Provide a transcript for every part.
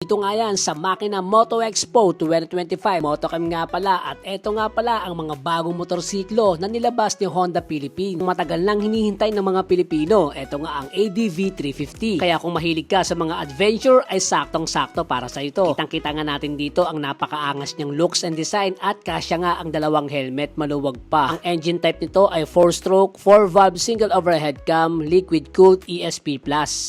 Nandito nga yan sa Makina Moto Expo 2025. Motocam nga pala at eto nga pala ang mga bagong motorsiklo na nilabas ni Honda Philippines. Matagal nang hinihintay ng mga Pilipino. Eto nga ang ADV 350. Kaya kung mahilig ka sa mga adventure ay saktong-sakto para sa ito. Kitang-kita nga natin dito ang napakaangas niyang looks and design at kasya nga ang dalawang helmet, maluwag pa. Ang engine type nito ay 4-stroke, 4-valve single overhead cam, liquid cooled ESP+.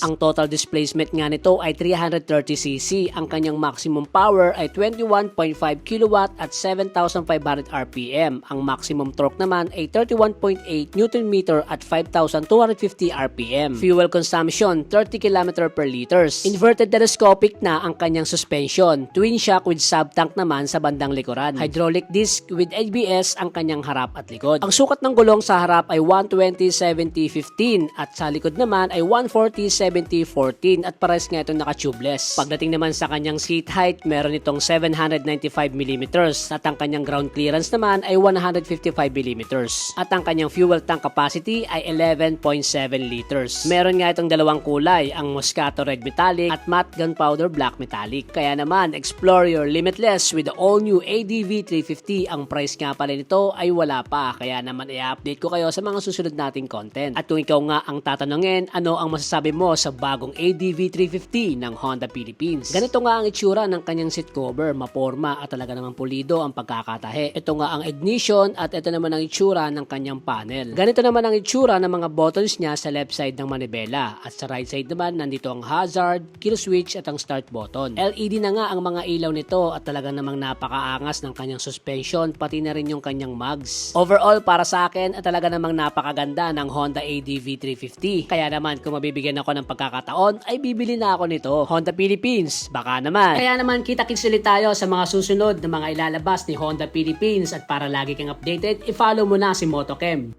Ang total displacement nga nito ay 330cc. Ang kanyang maximum power ay 21.5 kW at 7,500 RPM. Ang maximum torque naman ay 31.8 Nm at 5,250 RPM. Fuel consumption 30 km per liters. Inverted telescopic na ang kanyang suspension. Twin shock with sub-tank naman sa bandang likuran. Hydraulic disc with ABS ang kanyang harap at likod. Ang sukat ng gulong sa harap ay 120/70/15 at sa likod naman ay 140/70/14 at pares nga itong naka-tubeless. Pagdating naman sa kanyang seat height, meron itong 795mm at ang kanyang ground clearance naman ay 155mm at ang kanyang fuel tank capacity ay 11.7 liters. Meron nga itong dalawang kulay, ang Moscato Red Metallic at Matte Gunpowder Black Metallic. Kaya naman, explore your limitless with the all-new ADV 350. Ang price nga pala nito ay wala pa, kaya naman i-update ko kayo sa mga susunod nating content. At kung ikaw nga ang tatanungin, ano ang masasabi mo sa bagong ADV 350 ng Honda Philippines? Ganito nga ang itsura ng kanyang seat cover, maporma at talaga namang pulido ang pagkakatahe. Ito nga ang ignition at ito naman ang itsura ng kanyang panel. Ganito naman ang itsura ng mga buttons niya sa left side ng manibela at sa right side naman nandito ang hazard, kill switch at ang start button. LED na nga ang mga ilaw nito at talaga namang napakaangas ng kanyang suspension pati na rin yung kanyang mugs. Overall para sa akin at talaga namang napakaganda ng Honda ADV 350. Kaya naman kung mabibigyan ako ng pagkakataon ay bibili na ako nito. Honda Philippines, baka naman. Kaya naman kita-kits ulit tayo sa mga susunod na mga ilalabas ni Honda Philippines at para lagi kang updated, i-follow mo na si Motocam.